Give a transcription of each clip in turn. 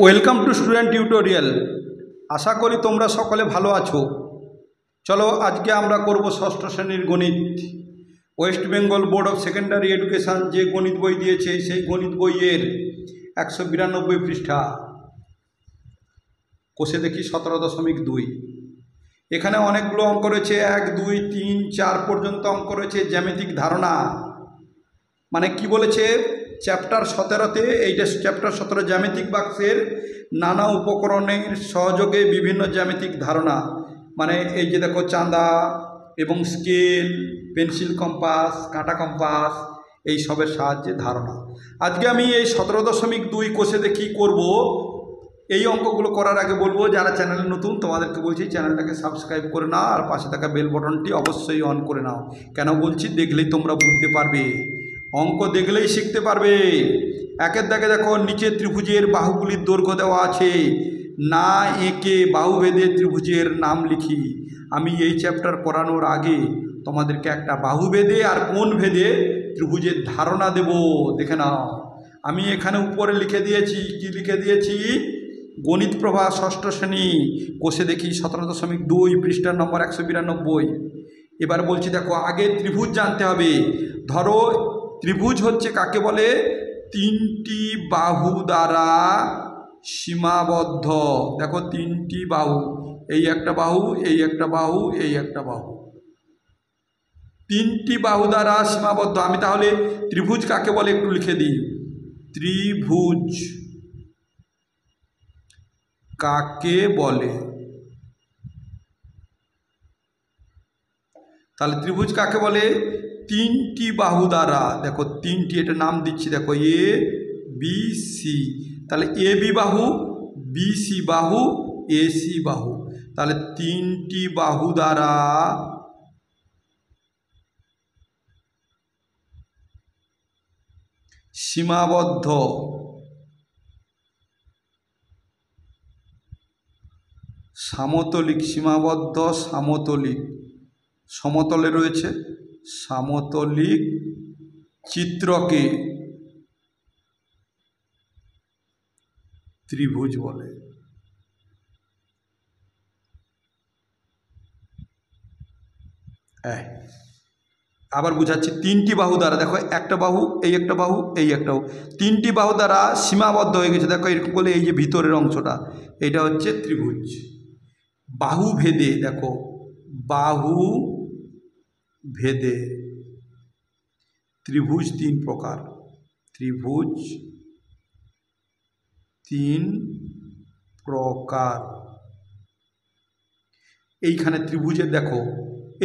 Welcome to student tutorial. আশা করি তোমরা সকলে ভালো আছো। চলো আজকে আমরা করব ষষ্ঠ শ্রেণীর গণিত। West Bengal board of secondary education যে গণিত বই দিয়েছে সেই গণিত বইয়ের 192 পৃষ্ঠা কোষে দেখি 17.2। এখানে অনেকগুলো অঙ্ক রয়েছে, 1, 2, 3, 4 পর্যন্ত অঙ্ক রয়েছে। জ্যামিতিক ধারণা মানে কি বলেছে চ্যাপ্টার 17তে, এইটা চ্যাপ্টার 17 জ্যামিতিক বাক্সের নানা উপকরণের সহযোগে বিভিন্ন জ্যামিতিক ধারণা, মানে এই যে দেখো চাঁদা এবং স্কেল, পেন্সিল কম্পাস, কাঁটা কম্পাস, এই সবের সাহায্যে ধারণা। আজকে আমি এই 17.2 কোষে দেখি করব। এই অঙ্কগুলো করার আগে বলবো, যারা চ্যানেলে নতুন তোমাদেরকে বলছি চ্যানেলটাকে সাবস্ক্রাইব করে নাও আর পাশে থাকা বেল বটনটি অবশ্যই অন করে নাও। কেন বলছি, দেখলেই তোমরা বুঝতে পারবে, অঙ্ক দেখলেই শিখতে পারবে। একের দাগে দেখো নিচে ত্রিভুজের বাহুগুলির দৈর্ঘ্য দেওয়া আছে, না এঁকে বাহুভেদে ত্রিভুজের নাম লিখি। আমি এই চ্যাপ্টার করানোর আগে তোমাদেরকে একটা বাহুভেদে আর কোণ ভেদে ত্রিভুজের ধারণা দেব, দেখে নাও। আমি এখানে উপরে লিখে দিয়েছি, কি লিখে দিয়েছি, গণিত প্রভা ষষ্ঠ শ্রেণী কোষে দেখি 17.2 পৃষ্ঠা নম্বর 192। এবার বলছি দেখো, আগে ত্রিভুজ জানতে হবে। ধরো ত্রিভুজ হচ্ছে কাকে বলে, তিনটি বাহু দ্বারা সীমাবদ্ধ। দেখো তিনটি বাহু, এই একটা বাহু, এই একটা বাহু, এই একটা বাহু, তিনটি বাহু দ্বারা সীমাবদ্ধ। আমি তাহলে ত্রিভুজ কাকে বলে একটু লিখে দিই। ত্রিভুজ কাকে বলে, তাহলে ত্রিভুজ কাকে বলে, তিনটি বাহু দ্বারা, দেখো তিনটি, এটা নাম দিচ্ছি, দেখো এ বি সি, তাহলে এ বি বাহু, বি সি বাহু, এ সি বাহু, তাহলে তিনটি বাহু দ্বারা সীমাবদ্ধ সামতলিক, সীমাবদ্ধ সামতলিক, সমতলে রয়েছে, সামতলিক চিত্রকে ত্রিভুজ বলে। আবার বুঝাচ্ছি, তিনটি বাহু দ্বারা, দেখো একটা বাহু, এই একটা বাহু, এই একটা বাহু, তিনটি বাহু দ্বারা সীমাবদ্ধ হয়ে গেছে। দেখো এরকম বলে, এই যে ভিতরের অংশটা, এটা হচ্ছে ত্রিভুজ। বাহু ভেদে, দেখো বাহু ভেদে ত্রিভুজ তিন প্রকার, ত্রিভুজ তিন প্রকার। এইখানে ত্রিভুজের দেখো,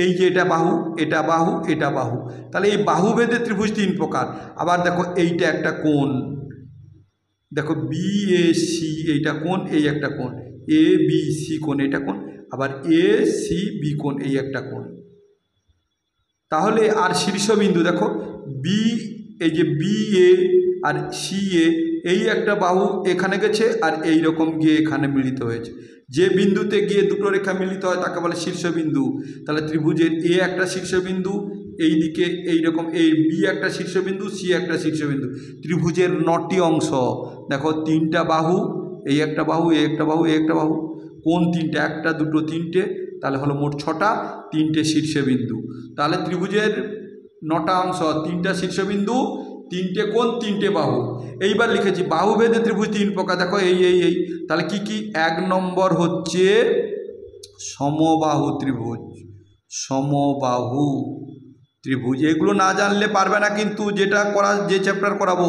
এই যে এটা বাহু, এটা বাহু, এটা বাহু, তাহলে এই বাহু ভেদে ত্রিভুজ তিন প্রকার। আবার দেখো এইটা একটা কোণ, দেখো বি এ সি, এইটা কোণ, এই একটা কোণ, এ বি সি কোণ, এটা কোণ, আবার এ সি বি কোণ, এই একটা কোণ। তাহলে আর শীর্ষবিন্দু দেখো বি, এই যে বি এ আর সি এ, এই একটা বাহু এখানে গেছে আর এই রকম গিয়ে এখানে মিলিত হয়েছে। যে বিন্দুতে গিয়ে দুটো রেখা মিলিত হয় তাকে বলে শীর্ষবিন্দু। তাহলে ত্রিভুজের এ একটা শীর্ষবিন্দু, এই দিকে এইরকম, এই বি একটা শীর্ষবিন্দু, সি একটা শীর্ষবিন্দু। ত্রিভুজের 9টি অংশ, দেখো তিনটা বাহু, এই একটা বাহু, এই একটা বাহু, এই একটা বাহু, কোন তিনটে, একটা দুটো তিনটে, তাহলে হলো মোট 6টা, 3টে শীর্ষবিন্দু। তাহলে ত্রিভুজের 9টা অংশ, 3টা শীর্ষবিন্দু, 3টে কোণ, 3টে বাহু। এইবার লিখেছি বাহুভেদে ত্রিভুজ তিন প্রকার, দেখো এই এই এই, তাহলে কি কি, 1 নম্বর হচ্ছে সমবাহু ত্রিভুজ, সমবাহু ত্রিভুজ। এগুলো না জানলে পারবে না কিন্তু, যেটা করা, যে চ্যাপ্টার করাবো।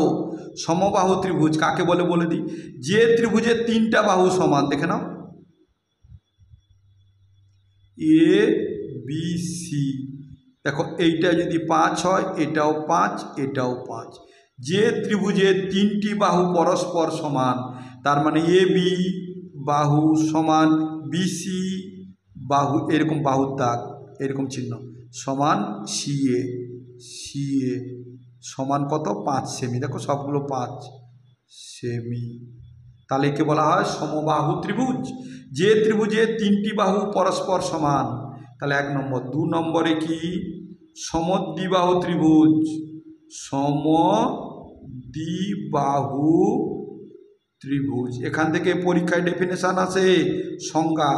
সমবাহু ত্রিভুজ কাকে বলে বলে দিই, যে ত্রিভুজের 3টা বাহু সমান, দেখে নাও এ বি সি, দেখো এইটা যদি 5 হয়, এটাও 5, এটাও 5। যে ত্রিভুজের 3টি বাহু পরস্পর সমান, তার মানে এ বি বাহু সমান বি সি বাহু, এরকম বাহুর দাগ, এরকম চিহ্ন, সমান সি এ, সি এ সমান কত, 5 সেমি। দেখো সবগুলো 5 সেমি। তাহলে একে বলা হয় সমবাহু ত্রিভুজ, যে ত্রিভুজের 3টি বাহু পরস্পর সমান। তাহলে 1 নম্বর। 2 নম্বরে কি, সমদ্বিবাহু ত্রিভুজ, সমদ্বিবাহু ত্রিভুজ। এখান থেকে পরীক্ষায় ডেফিনেশন আসে, সংজ্ঞা।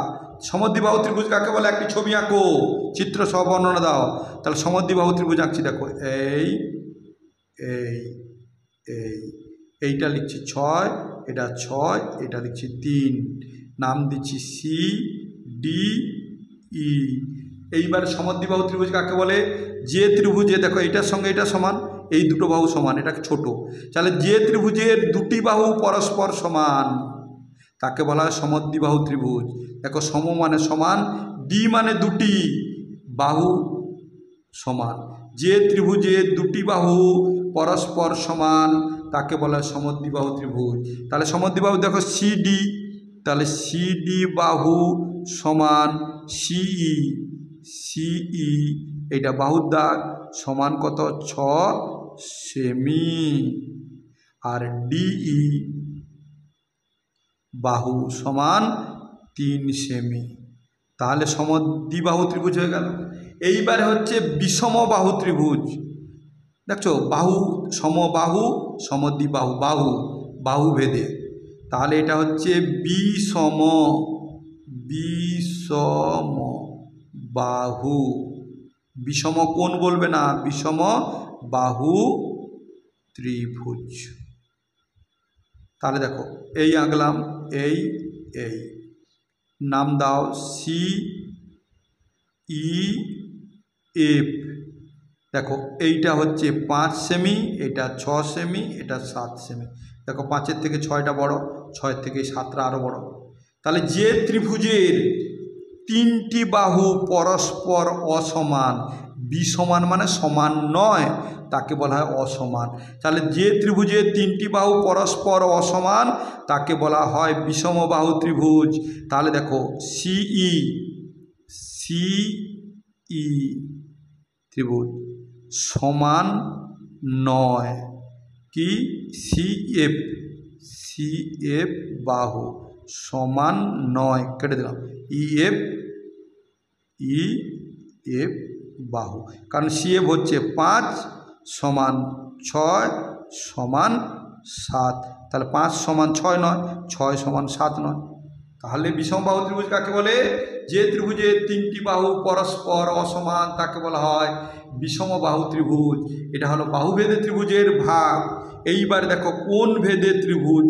সমদ্বিবাহু ত্রিভুজ কাকে বলে? একটি ছবি আঁকো, চিত্র সহ বর্ণনা দাও। তাহলে সমদ্বিবাহু ত্রিভুজ আঁকছি, দেখো এই এই এই এইটা লিখছি 6, এটা 6, এটা লিখছি 3, নাম দিচ্ছি সি ডি ই। এইবার সমদ্বিবাহু ত্রিভুজ কাকে বলে? যে ত্রিভুজে, দেখো এইটার সঙ্গে এটা সমান, এই দুটো বাহু সমান, এটা ছোট, তাহলে যে ত্রিভুজের দুটি বাহু পরস্পর সমান তাকে বলা হয় সমদ্বিবাহু ত্রিভুজ। দেখো সম মানে সমান, দ্বি মানে দুটি, বাহু সমান। যে ত্রিভুজের দুটি বাহু পরস্পর সমান তাকে বলা হয় সমদ্বিবাহু ত্রিভুজ। তাহলে সমদ্বিবাহু দেখো সিডি, তাহলে সিডি বাহু সমান সিই, সিই এইটা বাহুর দাগ সমান কত? 6 সেমি। আর ডিই বাহু সমান 3 সেমি। তাহলে সমদ্বিবাহু ত্রিভুজ হয়ে গেল। এইবারে হচ্ছে বিষমবাহু ত্রিভুজ। দেখছো বাহু সমবাহু সমদ্বিবাহু, বাহু বাহু ভেদে, তাহলে এটা হচ্ছে বিষম বাহু। বিষম কোণ বলবে না, বিষম বাহু ত্রিভুজ। তাহলে দেখো এই আঁকলাম, এই এই নাম দাও সি ই এফ। দেখো এইটা হচ্ছে 5 সেমি, এটা 6 সেমি, এটা 7 সেমি। দেখো 5-এর থেকে 6টা বড়, 6-এর থেকে 7টা আরও বড়। তাহলে যে ত্রিভুজের 3টি বাহু পরস্পর অসমান, বিষমান মানে সমান নয়, তাকে বলা হয় অসমান। তাহলে যে ত্রিভুজের 3টি বাহু পরস্পর অসমান তাকে বলা হয় বিষমবাহু ত্রিভুজ। তাহলে দেখো সিই ত্রিভুজ সমান নয়, কি সিএফ বাহু সমান নয়, কেটে দিলাম, ইএফ বাহু, কারণ সিএফ হচ্ছে 5 সমান 6 সমান 7, তাহলে 5 সমান 6 নয়, 6 সমান 7 নয়। তাহলে বিষমবাহু ত্রিভুজ কাকে বলে? যে ত্রিভুজের 3টি বাহু পরস্পর অসমান তাকে বলা হয় বিষমবাহু ত্রিভুজ। এটা হলো বাহুভেদে ত্রিভুজের ভাগ। এইবার দেখো কোণ ভেদে ত্রিভুজ।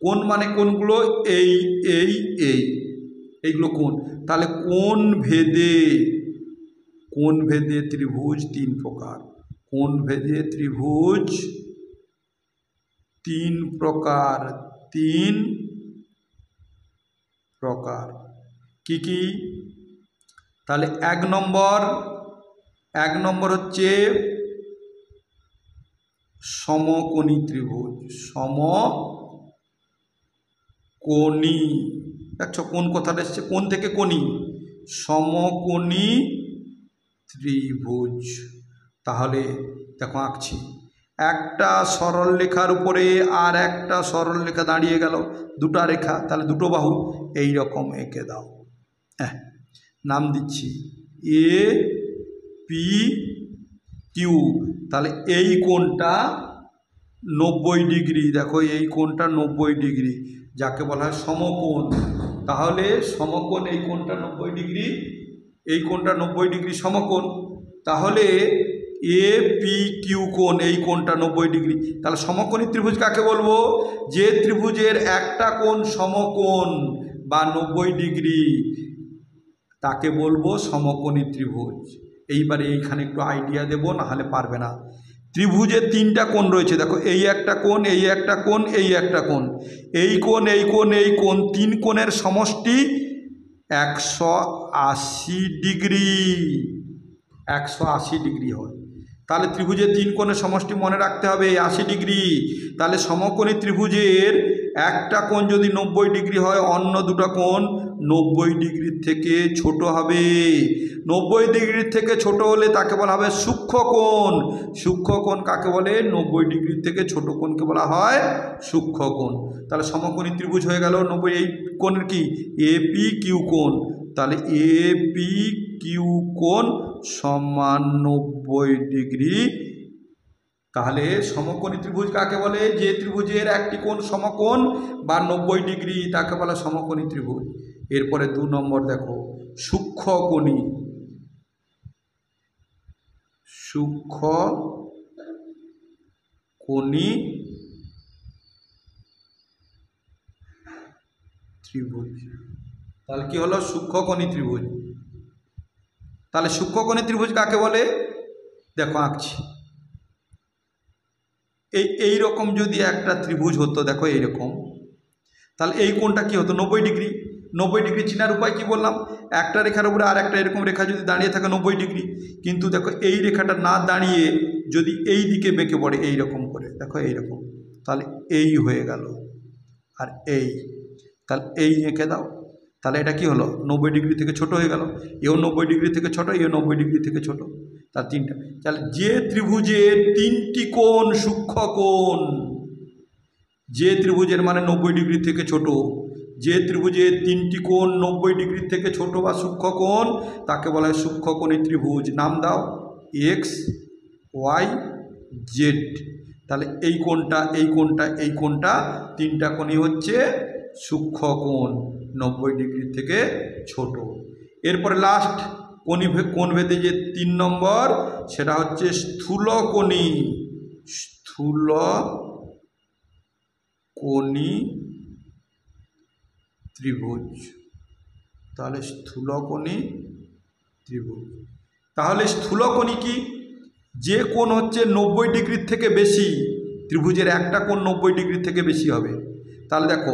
কোণ মানে কোণগুলো এই এই এই এইগুলো কোণ। তাহলে কোণ ভেদে ত্রিভুজ 3 প্রকার। কোণ ভেদে ত্রিভুজ 3 প্রকার। 3 প্রকার কি কি? তাহলে 1 নম্বর হচ্ছে সমকোণী ত্রিভুজ। সমকোণী, দেখছো কোন কথাটা এসছে, কোণ থেকে কোণী, সমকোণী ত্রিভুজ। তাহলে দেখো আঁকছি, একটা সরল রেখার উপরে আর একটা সরল রেখা দাঁড়িয়ে গেল, দুটা রেখা, তাহলে দুটো বাহু এই রকম এঁকে দাও। নাম দিচ্ছি এ পি কিউ। তাহলে এই কোণটা 90 ডিগ্রি, দেখো এই কোণটা 90 ডিগ্রি, যাকে বলা হয় সমকোণ। তাহলে সমকোণ এই কোণটা 90 ডিগ্রি, এই কোণটা 90 ডিগ্রি সমকোণ। তাহলে এ পি কিউ কোণ, এই কোণটা 90 ডিগ্রি। তাহলে সমকোণী ত্রিভুজ কাকে বলবো? যে ত্রিভুজের একটা কোণ সমকোণ বা 90 ডিগ্রি তাকে বলবো সমকোণী ত্রিভুজ। এইবারে এইখানে একটু আইডিয়া দেব, না হলে পারবে না। ত্রিভুজের 3টা কোণ রয়েছে, দেখো এই একটা কোণ, এই একটা কোণ, এই একটা কোণ, এই কোণ, এই কোণ, এই কোণ, 3 কোণের সমষ্টি 180 ডিগ্রি। 180 ডিগ্রি হয়। তাহলে ত্রিভুজের 3 কোণের সমষ্টি মনে রাখতে হবে 80 ডিগ্রি। তাহলে সমকোণী ত্রিভুজের একটা কোণ যদি 90 ডিগ্রি হয়, অন্য দুটো কোণ 90 ডিগ্রির থেকে ছোট হবে। 90 ডিগ্রির থেকে ছোট হলে তাকে বলা হবে সূক্ষ্মকোণ। সূক্ষ্মকোণ কাকে বলে? 90 ডিগ্রির থেকে ছোট কোণকে বলা হয় সূক্ষ্মকোণ। তাহলে সমকোণী ত্রিভুজ হয়ে গেল 90। এই কোণের কি? এপি কিউ কোণ। তাহলে এপি কিউ কোণ সমান 90 ডিগ্রি তাহলে সমকোণী ত্রিভুজ কাকে বলে? যে ত্রিভুজের একটি কোণ সমকোণ বা 90 ডিগ্রি তাকে বলে সমকোণী ত্রিভুজ। এরপরে 2 নম্বর দেখো, সূক্ষ্মকোণী। সূক্ষ্মকোণী ত্রিভুজ। তাহলে কি হলো? সূক্ষ্মকোণী ত্রিভুজ। তাহলে সূক্ষ্মকোণী ত্রিভুজ কাকে বলে? দেখো আঁকছি। এই রকম যদি একটা ত্রিভুজ হতো, দেখো এইরকম, তাহলে এই কোণটা কি হতো? 90 ডিগ্রি। 90 ডিগ্রি চেনার উপায় কি বললাম? একটা রেখার উপরে আর একটা এরকম রেখা যদি দাঁড়িয়ে থাকে 90 ডিগ্রি, কিন্তু দেখো এই রেখাটা না দাঁড়িয়ে যদি এই দিকে বেঁকে পড়ে এই রকম করে, দেখো এইরকম, তাহলে এই হয়ে গেল। আর এই, তাহলে এই এঁকে দাও, তাহলে এটা কি হলো? 90 ডিগ্রি থেকে ছোট হয়ে গেল। এও 90 ডিগ্রি থেকে ছোট, এও 90 ডিগ্রি থেকে ছোট, তার তিনটা। তাহলে যে ত্রিভুজের 3টি কোণ সূক্ষ্মকোণ, যে ত্রিভুজের মানে 90 ডিগ্রি থেকে ছোট, যে ত্রিভুজের 3টি কোণ 90 ডিগ্রি থেকে ছোট বা সূক্ষ্মকোণ তাকে বলা হয় সূক্ষ্মকোণী ত্রিভুজ। নাম দাও এক্স, ওয়াই, জেড। তাহলে এই কোণটা, এই কোণটা, এই কোণটা, তিনটা কোণই হচ্ছে সূক্ষ্মকোণ, 90 ডিগ্রি থেকে ছোট। এরপরে লাস্ট কোণভেদে যে 3 নম্বর, সেটা হচ্ছে স্থূলকোণী। স্থূলকোণী ত্রিভুজ। তাহলে স্থূলকোণী ত্রিভুজ, তাহলে স্থূলকোণী কি? যে কোণ হচ্ছে 90 ডিগ্রির থেকে বেশি, ত্রিভুজের একটা কোণ 90 ডিগ্রি থেকে বেশি হবে। তাহলে দেখো,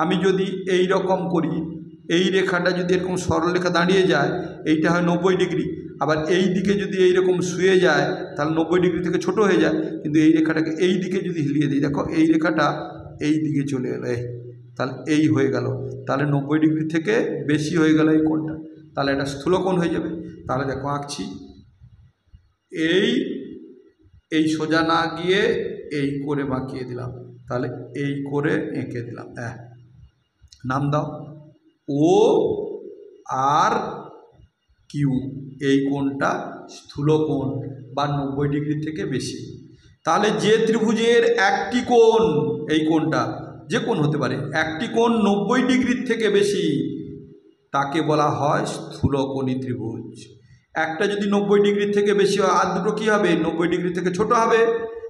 আমি যদি এই রকম করি, এই রেখাটা যদি এরকম সরলরেখা দাঁড়িয়ে যায়, এইটা হয় 90 ডিগ্রি। আবার এই দিকে যদি এইরকম শুয়ে যায় তাহলে 90 ডিগ্রি থেকে ছোট হয়ে যায়। কিন্তু এই রেখাটাকে এই দিকে যদি হিলিয়ে দিই, দেখো এই রেখাটা এই দিকে চলে এলো, তাহলে এই হয়ে গেল। তাহলে 90 ডিগ্রি থেকে বেশি হয়ে গেল এই কোণটা, তাহলে এটা স্থূলকোণ হয়ে যাবে। তাহলে দেখো আঁকছি, এই সোজা না গিয়ে এই করে বাঁকিয়ে দিলাম, তাহলে এই করে এঁকে দিলাম। নাম দাও ও আর কিউ। এই কোণটা স্থূলকোণ বা 90 ডিগ্রি থেকে বেশি। তাহলে যে ত্রিভুজের একটি কোণ, এই কোণটা যে কোণ হতে পারে, একটি কোণ 90 ডিগ্রির থেকে বেশি তাকে বলা হয় স্থূলকোণী ত্রিভুজ। একটা যদি 90 ডিগ্রি থেকে বেশি হয়, আর দুটো কী হবে? 90 ডিগ্রি থেকে ছোট হবে।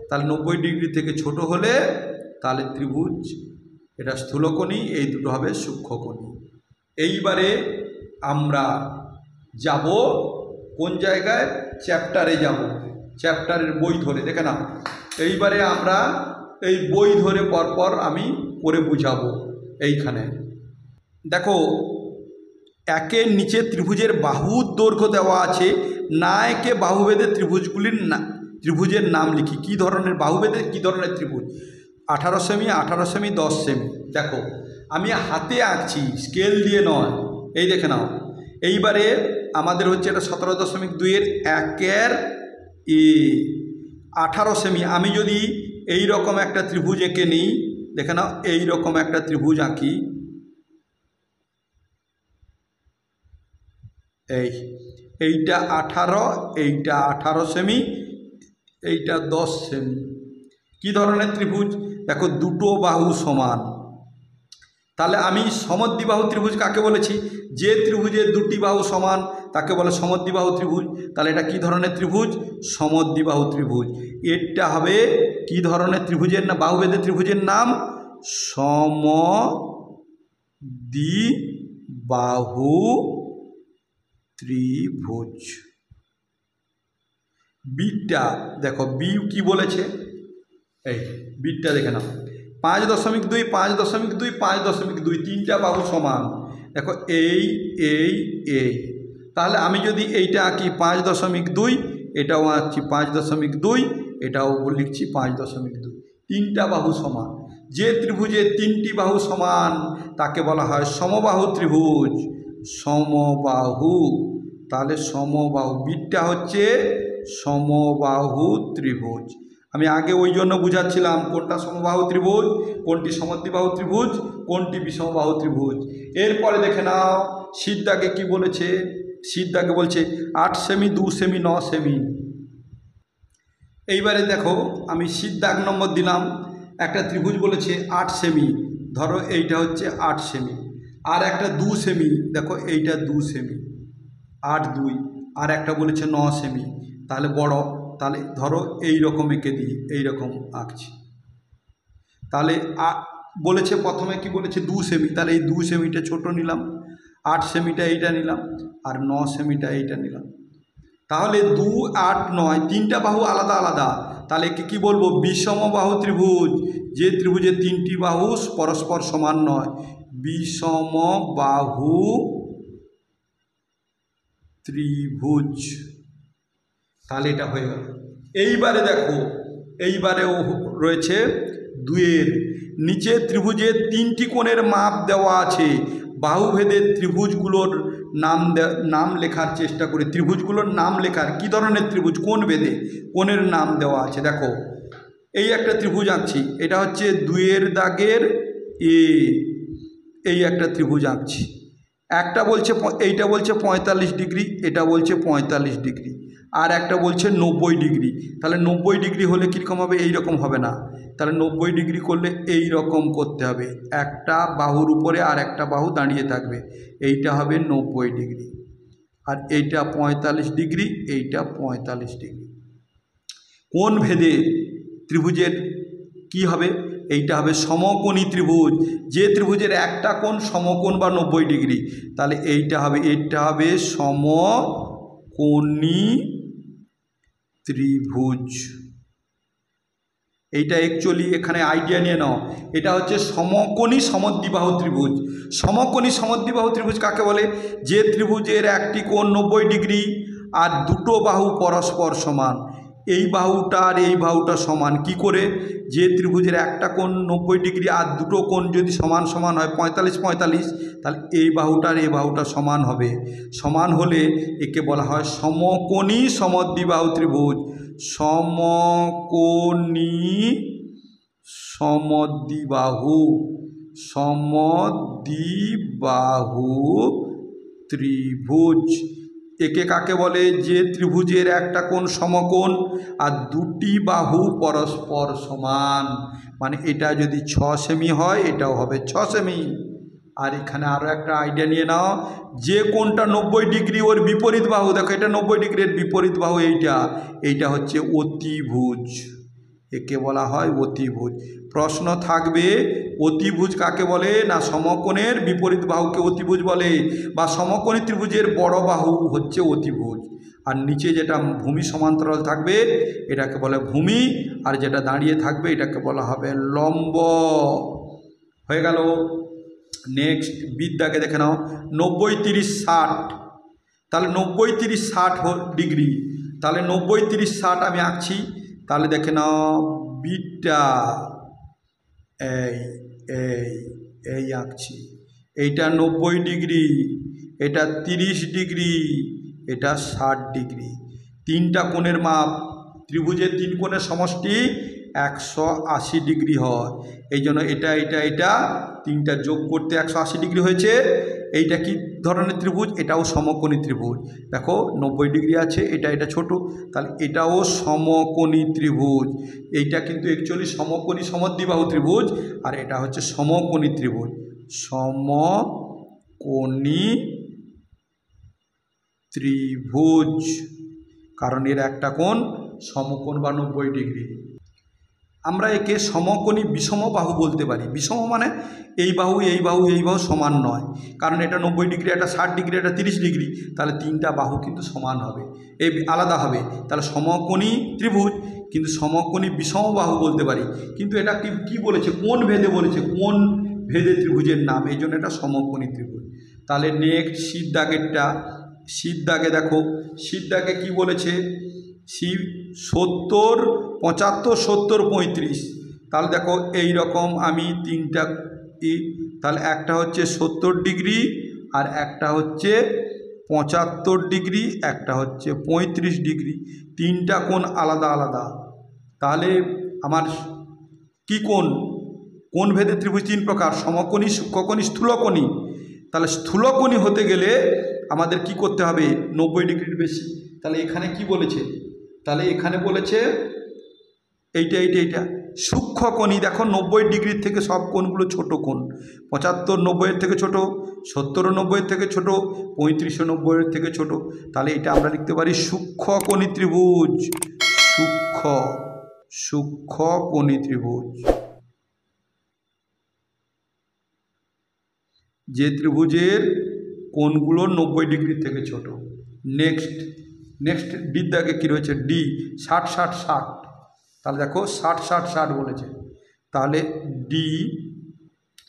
তাহলে 90 ডিগ্রি থেকে ছোট হলে তাহলে ত্রিভুজ, এটা স্থূলকোণী, এই দুটো হবে সূক্ষ্মকোণী। এইবারে আমরা যাব কোন জায়গায়? চ্যাপ্টারে যাব, চ্যাপ্টারের বই ধরে, দেখে নাও। এইবারে আমরা এই বই ধরে পরপর আমি করে বুঝাবো। এইখানে দেখো, একের নিচে ত্রিভুজের বাহুর দৈর্ঘ্য দেওয়া আছে, না একে বাহুভেদের ত্রিভুজের নাম লিখি। কি ধরনের বাহুভেদের, কি ধরনের ত্রিভুজ? 18 সেমি, 18 সেমি, 10 সেমি। দেখো আমি হাতে আঁকছি, স্কেল দিয়ে নয়, এই দেখে নাও। এইবারে আমাদের হচ্ছে এটা 17.2-এর 1-এর এ, 18 সেমি। আমি যদি এই রকম একটা ত্রিভুজ এঁকে নিই, দেখে নাও, এই রকম একটা ত্রিভুজ আঁকি, এইটা 18, এইটা 18 সেমি, এইটা 10 সেমি। কি ধরনের ত্রিভুজ? দেখো দুটো বাহু সমান। তাহলে আমি সমদ্বিবাহু ত্রিভুজ কাকে বলেছি? যে ত্রিভুজের দুটি বাহু সমান তাকে বলে সমদ্বিবাহু ত্রিভুজ। তাহলে এটা কি ধরনের ত্রিভুজ? সমদ্বিবাহু ত্রিভুজ। এটা হবে কি ধরনের ত্রিভুজের না, বাহুভেদের ত্রিভুজের নাম সমদ্বিবাহু ত্রিভুজ। বিটা দেখো, বি কি বলেছে, এই বিটা দেখে নাও, 5.2, 5.2, 5.2, তিনটা বাহু সমান। দেখো এই, তাহলে আমি যদি এইটা আঁকি 5.2, এটাও আঁকছি 5.2, এটাও লিখছি 5.2, তিনটা বাহু সমান। যে ত্রিভুজের 3টি বাহু সমান তাকে বলা হয় সমবাহু ত্রিভুজ। সমবাহু, তাহলে সমবাহু, বিটা হচ্ছে সমবাহু ত্রিভুজ। আমি আগে ওই জন্য বুঝাচ্ছিলাম কোনটা সমবাহু ত্রিভুজ, কোনটি সমদ্বিবাহু ত্রিভুজ, কোনটি বিষমবাহু ত্রিভুজ। এরপরে দেখে নাও সিদ্ধাকে কি বলেছে। সিদ্ধাকে বলছে 8 সেমি, 2 সেমি, 9 সেমি। এইবারে দেখো আমি সিদ্ধাক নম্বর দিলাম। একটা ত্রিভুজ বলেছে 8 সেমি, ধরো এইটা হচ্ছে 8 সেমি, আর একটা 2 সেমি, দেখো এইটা 2 সেমি, 8 2, আর একটা বলেছে 9 সেমি, তাহলে বড়, তাহলে ধরো এই রকম এঁকে দিই, এই রকম আঁকছি। তাহলে বলেছে প্রথমে কি বলেছে 2 সেমি, তাহলে এই 2 সেমিটা ছোট নিলাম, 8 সেমিটা এইটা নিলাম, আর 9 সেমিটা এইটা নিলাম। তাহলে 2 8 9 তিনটা বাহু আলাদা আলাদা, তাহলে কি বলবো? বিষমবাহু ত্রিভুজ। যে ত্রিভুজের তিনটি বাহু পরস্পর সমান নয়, বিষমবাহু ত্রিভুজ। তাহলে এটা হয়ে গেল। এইবারে দেখো, এইবারেও রয়েছে 2-এর নিচে ত্রিভুজের 3টি কোণের মাপ দেওয়া আছে। বাহুভেদের ত্রিভুজগুলোর নাম লেখার চেষ্টা করি। ত্রিভুজগুলোর নাম লেখার, কি ধরনের ত্রিভুজ, কোন ভেদে, কোণের নাম দেওয়া আছে। দেখো এই একটা ত্রিভুজ আঁকছি, এটা হচ্ছে 2-এর দাগের এ, এই একটা ত্রিভুজ আঁকছি। একটা বলছে, এইটা বলছে 45 ডিগ্রি, এটা বলছে 45 ডিগ্রি, আর একটা বলছে 90 ডিগ্রি। তাহলে 90 ডিগ্রি হলে কীরকম হবে? এই রকম হবে না, তাহলে 90 ডিগ্রি করলে এই রকম করতে হবে, একটা বাহুর উপরে আর একটা বাহু দাঁড়িয়ে থাকবে, এইটা হবে 90 ডিগ্রি, আর এইটা 45 ডিগ্রি, এইটা 45 ডিগ্রি। কোণ ভেদে ত্রিভুজের কি হবে? এইটা হবে সমকোণী ত্রিভুজ। যে ত্রিভুজের একটা কোণ সমকোণ বা 90 ডিগ্রি, তাহলে এইটা হবে, এটা হবে সমকোণী ত্রিভুজ। এইটা অ্যাকচুয়ালি এখানে আইডিয়া নিয়ে নাও, এটা হচ্ছে সমকোণী সমদ্বিবাহু ত্রিভুজ। সমকোণী সমদ্বিবাহু ত্রিভুজ কাকে বলে? যে ত্রিভুজের একটি কোণ 90 ডিগ্রি আর দুটো বাহু পরস্পর সমান। এই বাহুটা আর এই বাহুটা সমান কি করে? যে ত্রিভুজের একটা কোণ 90 ডিগ্রি আর দুটো কোণ যদি সমান সমান হয় 45 45, তাহলে এই বাহুটা আর এই বাহুটা সমান হবে। সমান হলে একে বলা হয় সমকোণী সমদ্বিবাহু ত্রিভুজ। সমকোণী সমদ্বিবাহু, সমদ্বিবাহু ত্রিভুজ। একে কাকে বলে? যে ত্রিভুজের একটা কোণ সমকোণ আর দুটি বাহু পরস্পর সমান। মানে এটা যদি 6 সেমি হয়, এটাও হবে 6 সেমি। আর এখানে আরও একটা আইডিয়া নিয়ে নাও, যে কোণটা 90 ডিগ্রি ওর বিপরীত বাহু, দেখো এটা 90 ডিগ্রির বিপরীত বাহু এইটা হচ্ছে অতিভুজ। একে বলা হয় অতিভুজ। প্রশ্ন থাকবে অতিভুজ কাকে বলে? না সমকোণের বিপরীত বাহুকে অতিভুজ বলে, বা সমকোণী ত্রিভুজের বড় বাহু হচ্ছে অতিভুজ। আর নিচে যেটা ভূমি সমান্তরাল থাকবে এটাকে বলে ভূমি, আর যেটা দাঁড়িয়ে থাকবে এটাকে বলা হবে লম্ব। হয়ে গেল। নেক্সট বিদ্যাকে দেখে নাও, 90 30 60, তাহলে 90 30 60 ডিগ্রি, তাহলে 90 30 60 আমি আঁকছি। তাহলে দেখে নাও বিটা এই এই এই আঁকছি, এইটা 90 ডিগ্রি, এটা 30 ডিগ্রি, এটা 60 ডিগ্রি। তিনটা কোণের মাপ, ত্রিভুজের তিন কোণের সমষ্টি 180 ডিগ্রি হয়। এই জন্য এটা এটা এটা তিনটা যোগ করতে 180 ডিগ্রি হয়েছে। এইটা কি ধরনের ত্রিভুজ? এটাও সমকোণী ত্রিভুজ। দেখো 90 ডিগ্রি আছে, এটা ছোট, তাহলে এটাও সমকোণী ত্রিভুজ। এইটা কিন্তু অ্যাকচুয়ালি সমকোণী সমদ্বিবাহু ত্রিভুজ, আর এটা হচ্ছে সমকোণী ত্রিভুজ। সমকোণী ত্রিভুজ, কারণ এর একটা কোণ সমকোণ বা 90 ডিগ্রি। আমরা একে সমকোণী বিষমবাহু বলতে পারি। বিষম মানে এই বাহু এই বাহু এই বাহু সমান নয়, কারণ এটা 90 ডিগ্রি, এটা 60 ডিগ্রি, এটা 30 ডিগ্রি, তাহলে তিনটা বাহু কিন্তু সমান হবে, এই আলাদা হবে। তাহলে সমকোণী ত্রিভুজ, কিন্তু সমকোণী বিষমবাহু বলতে পারি। কিন্তু এটা কি বলেছে? কোন ভেদে বলেছে, কোন ভেদে ত্রিভুজের নাম, এই জন্য এটা সমকোণী ত্রিভুজ। তাহলে নেক্সট সিদ্ধাগেরটা, সিদ্ধাগে দেখো, সিদ্ধাগে কি বলেছে? 70 75 70 35, তাহলে দেখো এই রকম আমি তিনটা, তাহলে একটা হচ্ছে 70 ডিগ্রি, আর একটা হচ্ছে 75 ডিগ্রি, একটা হচ্ছে 35 ডিগ্রি। তিনটা কোণ আলাদা আলাদা। তাহলে আমার কি কোণ? কোণ ভেদে ত্রিভুজ তিন প্রকার, সমকোণী, সূক্ষ্মকোণী, স্থূলকোণী। তাহলে স্থূলকোণী হতে গেলে আমাদের কি করতে হবে? 90 ডিগ্রির বেশি। তাহলে এখানে কি বলেছে? তাহলে এখানে বলেছে এইটা এইটা এইটা সূক্ষ্ম কোণই দেখো 90 ডিগ্রির থেকে সব কোণগুলো ছোট কোণ। 75 90-এর থেকে ছোট, 70 90-এর থেকে ছোট, 35 90-এর থেকে ছোট। তাহলে এটা আমরা লিখতে পারি সূক্ষ্মকোণী ত্রিভুজ। সূক্ষ্মকোণী ত্রিভুজ, যে ত্রিভুজের কোণগুলো 90 ডিগ্রির থেকে ছোট। নেক্সট ডির দাগে কী রয়েছে? ডি 60 60 60। তাহলে দেখো 60 60 60 বলেছে, তাহলে ডি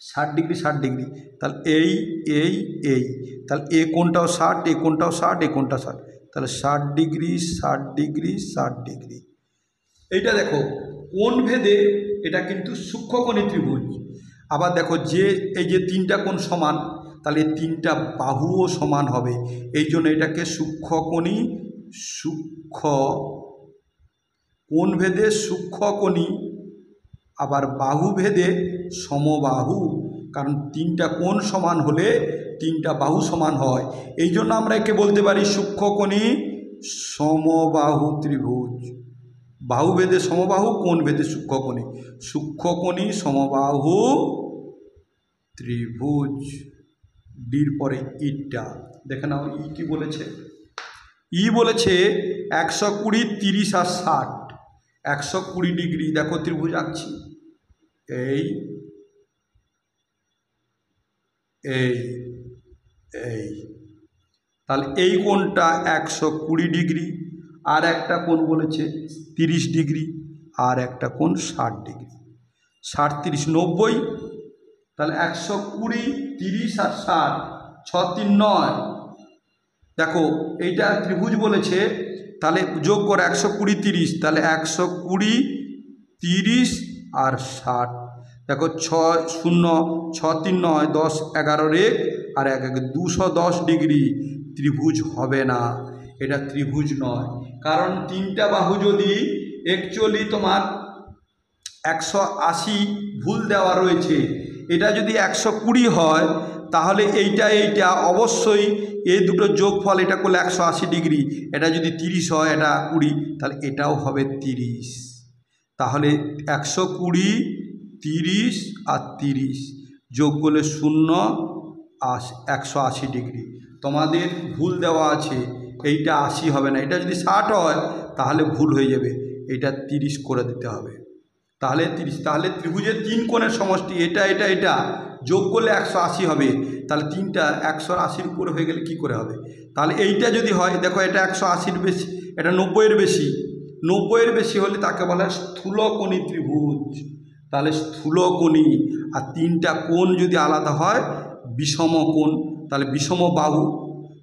60 ডিগ্রি 60 ডিগ্রি। তাহলে এই তাহলে এ কোণটাও 60, এ কোণটাও 60, এ কোণটা 60, তাহলে 60 ডিগ্রি 60 ডিগ্রি 60 ডিগ্রি। এইটা দেখো কোণ ভেদে এটা কিন্তু সূক্ষ্মকোণী ত্রিভুজ। আবার দেখো এই যে তিনটা কোণ সমান, তাহলে তিনটা বাহুও সমান হবে, এই জন্য এটাকে সূক্ষ্মকোণী, কোণ ভেদে সূক্ষ্মকোণী, আবার বাহু ভেদে সমবাহু। কারণ তিনটা কোণ সমান হলে তিনটা বাহু সমান হয়, এই জন্য আমরা একে বলতে পারি সূক্ষ্মকোণী সমবাহু ত্রিভুজ। বাহু ভেদে সমবাহু, কোণ ভেদে সূক্ষ্মকোণী, সূক্ষ্মকোণী সমবাহু ত্রিভুজ। ডির পরে ইটা দেখে নাও, ই কি বলেছে? ই বলেছে 120 30 আর 60, 120 ডিগ্রি। দেখো ত্রিভুজ আঁকছি, এই তাহলে এই কোণটা 120 ডিগ্রি, আর একটা কোণ বলেছে 30 ডিগ্রি, আর একটা কোণ 60 ডিগ্রি। 60 30 90, তাহলে 120 30 আর 60, 6 3 9। দেখো এইটা ত্রিভুজ বলেছে, তাহলে যোগ করে 120 30, তাহলে 120 30 আর 60। দেখো 6 0 6 3 9 10 11 1 আর 1 1 210 ডিগ্রি। ত্রিভুজ হবে না, এটা ত্রিভুজ নয়। কারণ তিনটা বাহু যদি অ্যাকচুয়ালি তোমার 180 ভুল দেওয়া রয়েছে, এটা যদি 120 হয় তাহলে এইটা অবশ্যই এই দুটো যোগফল, এটা করলে 180 ডিগ্রি। এটা যদি 30 হয়, এটা 20, তাহলে এটাও হবে 30। তাহলে 120 30 আর 30 যোগ করলে 0 180 ডিগ্রি। তোমাদের ভুল দেওয়া আছে, এইটা 80 হবে না, এটা যদি 60 হয় তাহলে ভুল হয়ে যাবে, এটা 30 করে দিতে হবে। তাহলে 30, তাহলে ত্রিভুজের তিন কোণের সমষ্টি এটা যোগ করলে 180 হবে। তাহলে তিনটা 180-র উপরে হয়ে গেলে কি করে হবে? তাহলে এইটা যদি হয়, দেখো এটা 180-র বেশি, এটা 90-এর বেশি, 90-এর বেশি হলে তাকে বলা হয় স্থূলকোণী ত্রিভুজ। তাহলে স্থূলকোণী, আর তিনটা কোণ যদি আলাদা হয় বিষম কোণ, তাহলে বিষম বাহু,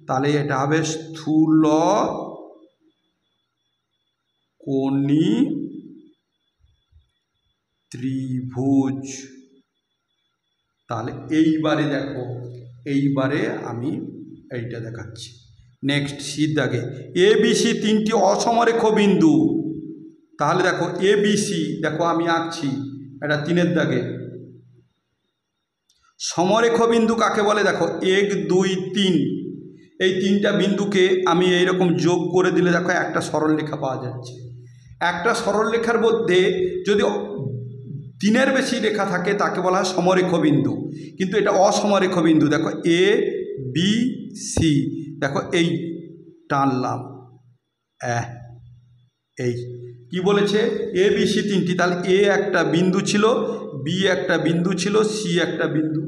তাহলে এটা হবে স্থূলকোণী ত্রিভুজ। তাহলে এইবারে দেখো, এইবারে আমি এইটা দেখাচ্ছি। নেক্সট সির দাগে ABC তিনটি অসমরেখ বিন্দু। তাহলে দেখো ABC, দেখো আমি আঁকছি, এটা 3-এর দাগে। সমরেখ বিন্দু কাকে বলে? দেখো 1 2 3, এই তিনটা বিন্দুকে আমি এইরকম যোগ করে দিলে দেখো একটা সরলরেখা পাওয়া যাচ্ছে। একটা সরলরেখার মধ্যে যদি 3-এর বেশি রেখা থাকে তাকে বলা হয় সমরেখ বিন্দু, কিন্তু এটা অসমরেখ বিন্দু। দেখো ABC, দেখো এই টানলাম, এই কি বলেছে? ABC তিনটি, তাহলে A একটা বিন্দু ছিল, B একটা বিন্দু ছিল, C একটা বিন্দু,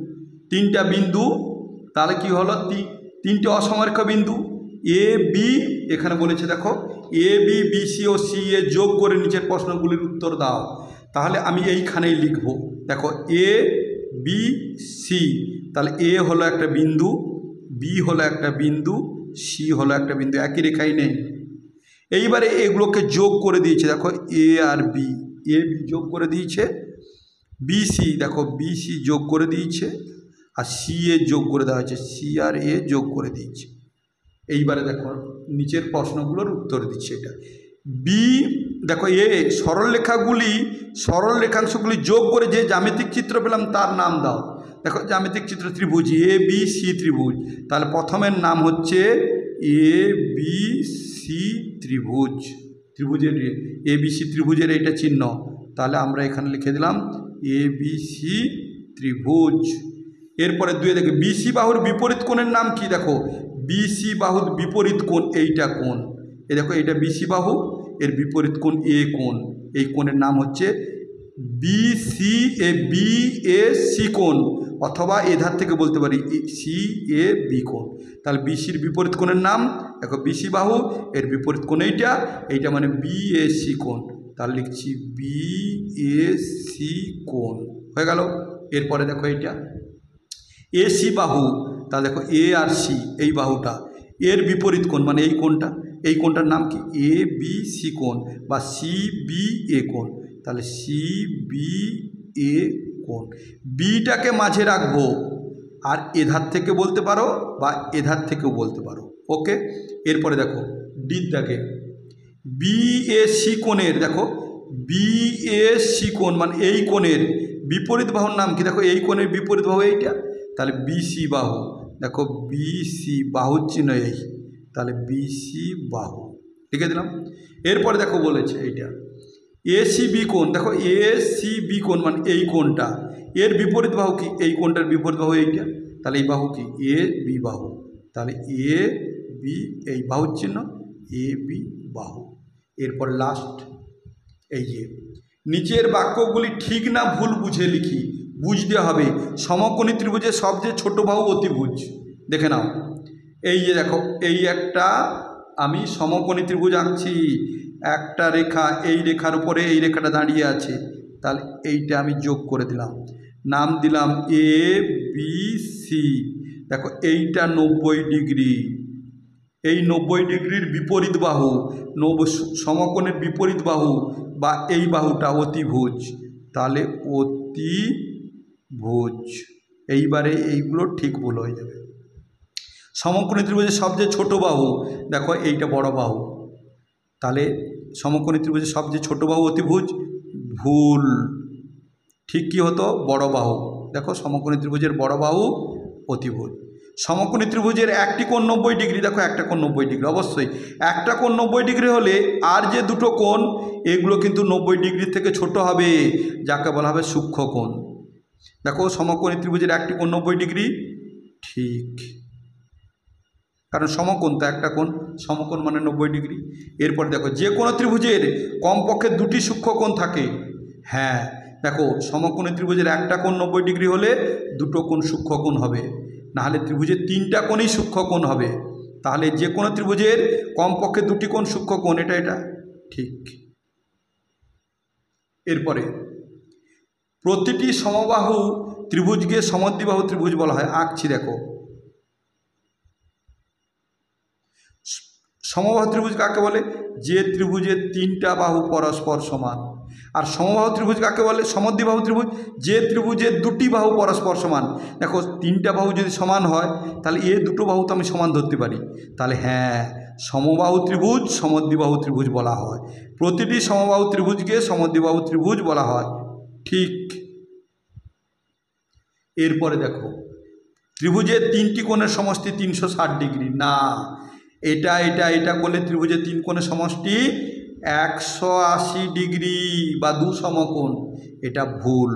তিনটা বিন্দু। তাহলে কি হলো? তিনটে অসমরেখ বিন্দু। AB এখানে বলেছে, দেখো AB BC ও CA যোগ করে নিচের প্রশ্নগুলির উত্তর দাও। তাহলে আমি এইখানেই লিখব, দেখো ABC, তাহলে A হলো একটা বিন্দু, B হলো একটা বিন্দু, C হলো একটা বিন্দু, একই রেখাই নেই। এইবারে এগুলোকে যোগ করে দিয়েছে, দেখো A আর B, AB যোগ করে দিয়েছে, BC দেখো BC যোগ করে দিয়েছে, আর CA যোগ করে দেওয়া হয়েছে, C আর A যোগ করে দিয়েছে। এইবারে দেখো নিচের প্রশ্নগুলোর উত্তর দিচ্ছে। এটা B, দেখো সরল রেখাংশগুলি যোগ করে যে জ্যামিতিক চিত্র পেলাম তার নাম দাও। দেখো জ্যামিতিক চিত্র ত্রিভুজ ABC ত্রিভুজ, তাহলে প্রথমের নাম হচ্ছে ABC ত্রিভুজ। ত্রিভুজের এবিসি ত্রিভুজের এইটা চিহ্ন, তাহলে আমরা এখানে লিখে দিলাম এবিসি ত্রিভুজ। এরপরে 2 দেখো বিসি বাহুর বিপরীত কোণের নাম কি? দেখো বিসি বাহুর বিপরীত কোণ এইটা কোণ, এই দেখো এইটা বিসি বাহু, এর বিপরীত কোণ এ কোণ, এই কোণের নাম হচ্ছে বিএসি কোণ, অথবা এধার থেকে বলতে পারি সিএবি কোণ। তাহলে বিসির বিপরীত কোণের নাম দেখো বিসি বাহু, এর বিপরীত কোণ এইটা মানে বিএসি কোণ, তাহলে লিখছি বিএসি কোণ, হয়ে গেল। এরপরে দেখো এইটা এসি বাহু, তাহলে দেখো এ আর সি এই বাহুটা, এর বিপরীত কোণ মানে এই কোণটার নাম কি? এ বি সি কোণ বা সিবিএ কোণ, তাহলে সিবিএ কোণ। বিটাকে মাঝে রাখবো, আর এধার থেকে বলতে পারো বা এধার থেকেও বলতে পারো, ওকে। এরপরে দেখো ডির দাগে বিএসি কোণের, দেখো বিএসি কোণ মানে এই কোণের বিপরীত বাহুর নাম কি? দেখো এই কোণের বিপরীত বাহু এইটা, তাহলে বিসি বাহু, দেখো বিসি বাহুর চিহ্ন এই, তাহলে বিসি বাহু লিখে দিলাম। এরপরে দেখো বলেছে এইটা এসিবি কোণ, দেখো এসিবি কোণ মানে এই কোণটা, এর বিপরীত বাহু কি? এই কোণটার বিপরীত বাহু এইটা, তাহলে এই বাহু কি? এ বি বাহু, তাহলে এ বি এই বাহুর চিহ্ন এ বি বাহু। এরপর লাস্ট এই যে নিচের বাক্যগুলি ঠিক না ভুল বুঝে লিখি, বুঝতে হবে। সমকোণী ত্রিভুজের সবচেয়ে ছোট বাহু অতিভুজ, দেখে নাও। এই যে দেখো এই একটা আমি সমকোণী ত্রিভুজ আঁকছি, একটা রেখা, এই রেখার উপরে এই রেখাটা দাঁড়িয়ে আছে, তাহলে এইটা আমি যোগ করে দিলাম, নাম দিলাম এ বি সি। দেখো এইটা 90 ডিগ্রি, এই 90 ডিগ্রির বিপরীত বাহু, সমকোণের বিপরীত বাহু বা এই বাহুটা অতিভুজ, তাহলে অতিভুজ। এইবারে এইগুলো ঠিক ভুল হয়ে যাবে। সমকোণী ত্রিভুজের সবচেয়ে ছোট বাহু, দেখো এইটা বড় বাহু, তাহলে সমকোণী ত্রিভুজের সবচেয়ে ছোট বাহু অতিভুজ, ভুল। ঠিক কি হতো? বড় বাহু। দেখো সমকোণী ত্রিভুজের বড় বাহু অতিভুজ। সমকোণী ত্রিভুজের একটি কোণ 90 ডিগ্রি, দেখো একটা কোণ 90 ডিগ্রি, অবশ্যই একটা কোণ 90 ডিগ্রি হলে আর যে দুটো কোণ এগুলো কিন্তু 90 ডিগ্রি থেকে ছোট হবে, যাকে বলা হবে সূক্ষ্ম কোণ। দেখো সমকোণী ত্রিভুজের একটি কোণ 90 ডিগ্রি, ঠিক, কারণ সমকোণ তো একটা কোণ, সমকোণ মানে 90 ডিগ্রি। এরপর দেখো যে কোনো ত্রিভুজের কমপক্ষে দুটি সূক্ষ্ম কোণ থাকে, হ্যাঁ দেখো সমকোণী ত্রিভুজের একটা কোণ 90 ডিগ্রি হলে দুটো কোণ সূক্ষ্ম কোণ হবে, নাহলে ত্রিভুজের তিনটা কোণই সূক্ষ্ম কোণ হবে। তাহলে যে কোনো ত্রিভুজের কমপক্ষে দুটি কোণ সূক্ষ্ম কোণ, এটা ঠিক। এরপরে প্রতিটি সমবাহু ত্রিভুজকে সমদ্বিবাহু ত্রিভুজ বলা হয়, আঁকছি দেখো। সমবাহু ত্রিভুজ কাকে বলে? যে ত্রিভুজের তিনটা বাহু পরস্পর সমান। আর সমবাহু ত্রিভুজ কাকে বলে? সমদ্বিবাহু ত্রিভুজ, যে ত্রিভুজের দুটি বাহু পরস্পর সমান। দেখো তিনটা বাহু যদি সমান হয় তাহলে এ দুটো বাহু তো আমি সমান ধরতে পারি, তাহলে হ্যাঁ সমবাহু ত্রিভুজ সমদ্বিবাহু ত্রিভুজ বলা হয়। প্রতিটি সমবাহু ত্রিভুজকে সমদ্বিবাহু ত্রিভুজ বলা হয়, ঠিক। এরপরে দেখো ত্রিভুজের তিনটি কোণের সমষ্টি 360 ডিগ্রি, না, এটা করলে ত্রিভুজের তিন কোণের সমষ্টি 180 ডিগ্রি বা 2 সমকোণ, এটা ভুল।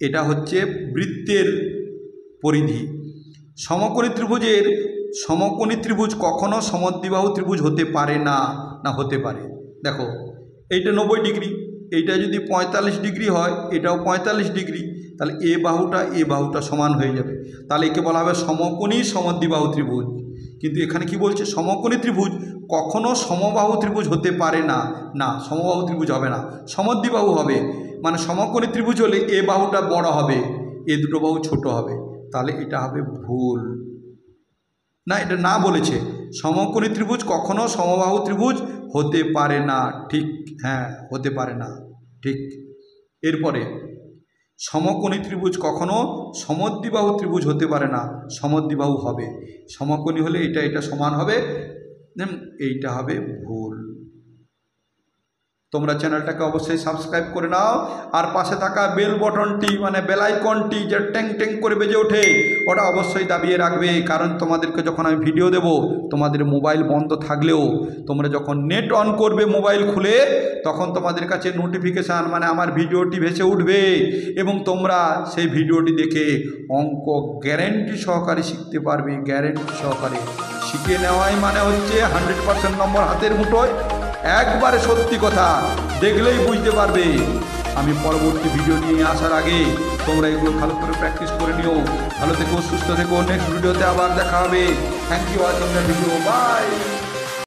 এটা হচ্ছে বৃত্তের পরিধি। সমকোণী ত্রিভুজ কখনো সমদ্বিবাহু ত্রিভুজ হতে পারে না, না হতে পারে। দেখো এইটা 90 ডিগ্রি, এইটা যদি 45 ডিগ্রি হয়, এটাও 45 ডিগ্রি, তাহলে এ বাহুটা সমান হয়ে যাবে, তাহলে একে বলা হবে সমকোণী সমদ্বিবাহু ত্রিভুজ। কিন্তু এখানে কি বলছে? সমকোণী ত্রিভুজ কখনো সমবাহু ত্রিভুজ হতে পারে না, না সমবাহু ত্রিভুজ হবে না, সমদ্বিবাহু হবে। মানে সমকোণী ত্রিভুজ হলে এ বাহুটা বড় হবে, এ দুটো বাহু ছোট হবে, তাহলে এটা হবে ভুল। না, এটা না বলেছে সমকোণী ত্রিভুজ কখনো সমবাহু ত্রিভুজ হতে পারে না, ঠিক, হ্যাঁ হতে পারে না, ঠিক। এরপরে সমকোণী ত্রিভুজ কখনো সমদ্বিবাহু ত্রিভুজ হতে পারে না, সমদ্বিবাহু হবে। সমকোণী হলে এটা সমান হবে, এইটা হবে ভুল। তোমরা চ্যানেলটাকে অবশ্যই সাবস্ক্রাইব করে নাও, আর পাশে থাকা বেল বটনটি মানে বেল আইকনটি যে ট্যাং ট্যাং করে বেজে ওঠে ওটা অবশ্যই দাবিয়ে রাখবে। কারণ তোমাদেরকে যখন আমি ভিডিও দেব, তোমাদের মোবাইল বন্ধ থাকলেও তোমরা যখন নেট অন করবে মোবাইল খুলে, তখন তোমাদের কাছে নোটিফিকেশান মানে আমার ভিডিওটি ভেসে উঠবে এবং তোমরা সেই ভিডিওটি দেখে অঙ্ক গ্যারেন্টি সহকারে শিখতে পারবে। গ্যারেন্টি সহকারে শিখে নেওয়াই মানে হচ্ছে 100% নম্বর হাতের মুঠোয়। একবারে সত্যি কথা, দেখলেই বুঝতে পারবে। আমি পরবর্তী ভিডিও নিয়ে আসার আগে তোমরা এগুলো ভালো করে প্র্যাকটিস করে নিও। ভালো থেকো, সুস্থ থেকো। নেক্সট ভিডিওতে আবার দেখা হবে। Thank you watching the video. By.